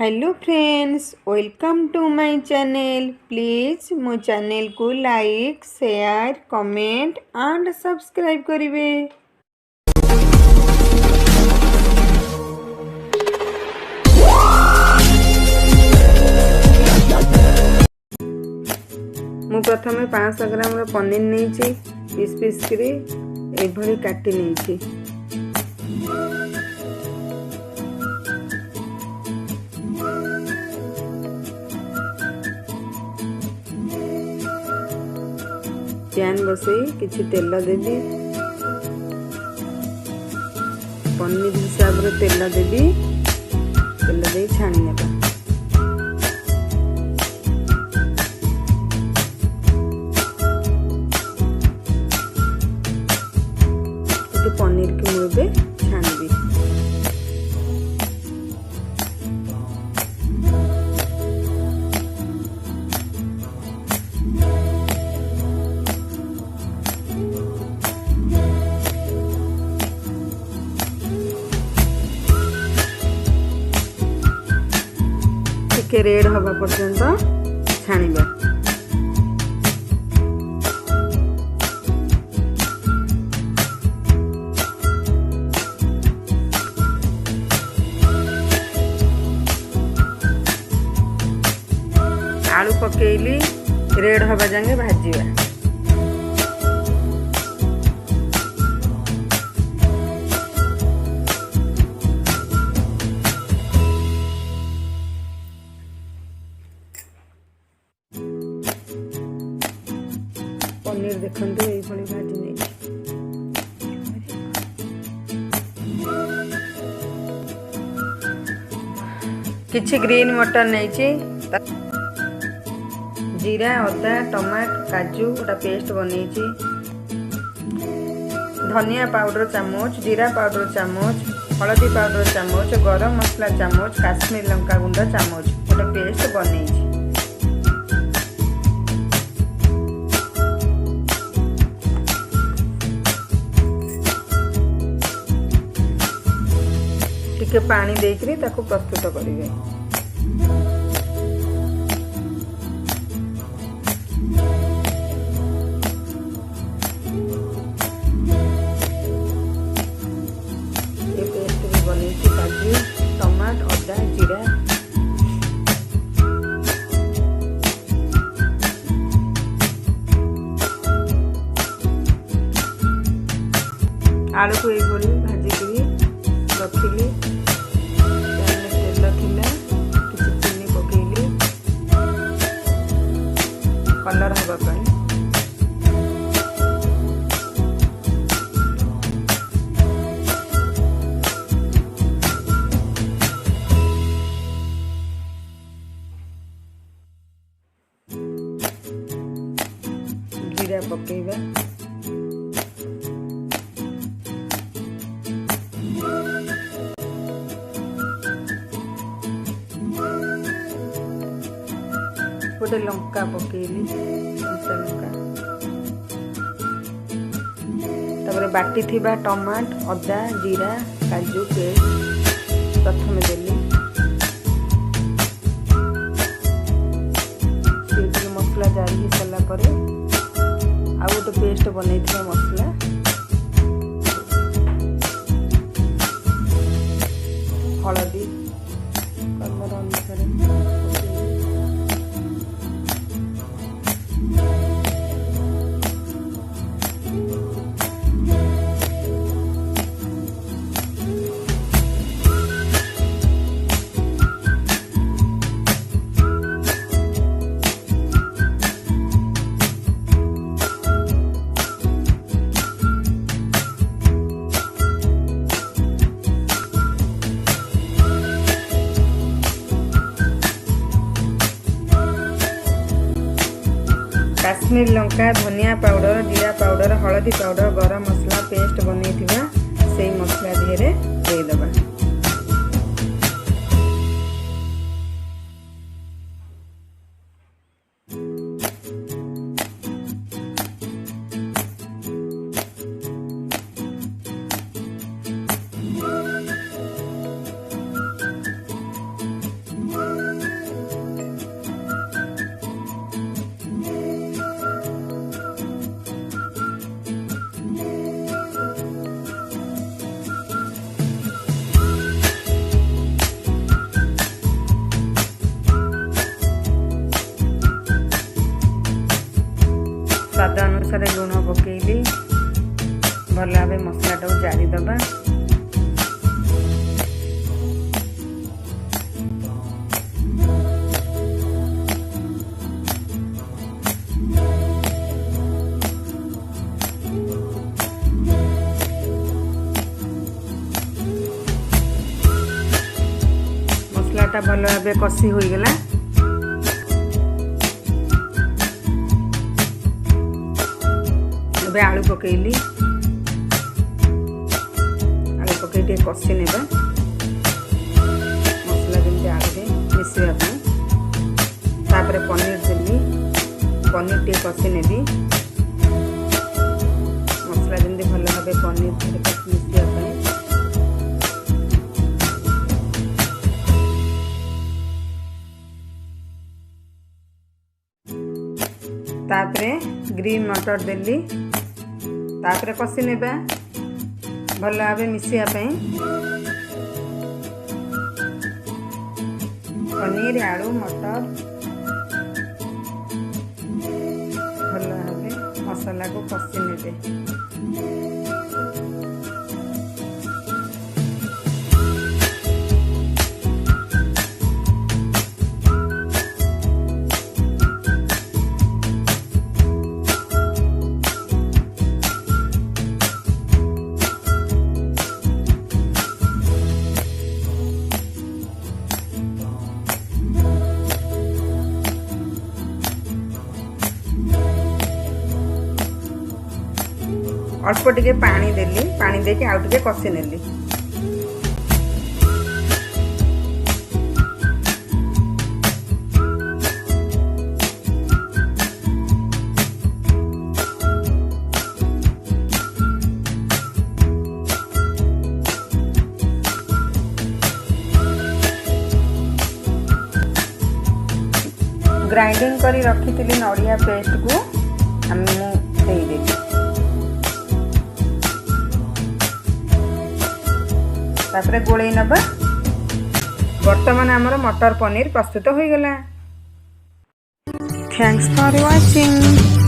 Hello friends, welcome to my channel. Please मो channel को like share comment and subscribe करिवे। मु प्रथम 500 ग्राम पनीर नहीं पीस पीस करी एभली काटी नहीं। पैन बसई किछि तेल देवी, पनीर हिसाब रे तेल देवी, तेल दे छाणी नेबा। पनीर के मुझे छाणबी। टिके रेड हवा पर्यंत छाणीबा। आलू पकेली रेड हवा जांगे भाजीबा। पनीर देखंतु एई भली भाजी नै। किछि ग्रीन मटर नै छी, जीरा अदा टमाट काजू गोटा पेस्ट बनी। धनिया पाउडर चामच, जीरा पाउडर चामच, हलदी पाउडर चामच, गरम मसला चामच, काश्मीर लंका गुंड चामच गोटा पेस्ट बनी। टिके पानी देकरी ताको प्रस्तुत करिवे। काजू टमाट अदा जीरा आलू को ये भाजिकी रखिली। तेल थिला किसी चीनी पकेली कलर हवा पाई। जीरा पकेबा। गोटे लंका पकेली, कंचा लंका। तापर बाटी थिबा टमाट अदा जीरा काजू पेस्ट प्रथम देली। मसला जारी सारा पर आ गोटे पेस्ट बन मसला हलदी कलर अनुसार काश्मीर लंका धनिया पाउडर जीरा पाउडर हलदी पाउडर गरम मसला पेस्ट बनी से मसला धीरे देदबा। मसलाटा भल भाव कषी हो गला। ଏବେ आलू पकेली, आलू पकई टे कषी ने मसला जमी आगे मिसाइबा तापर पनीर देली, पनीर टे कषी नेबी मसला जमी भल भाव पनीर मिसाइबा। तापरे ग्रीन मटर देली, तापरे कषी नेबा भल भाव मिसाइबा। पनीर आलू मटर भल भाव मसला को कषी नेबे। अल्प टिके पानी देली, पानी देके आउ टिके कषी नेली। ग्राइंडिंग करी रखी नड़िया पेस्ट को हम देदेली। तापरे गोले नबा। वर्तमान आमर मटर पनीर प्रस्तुत हो गला। Thanks for watching.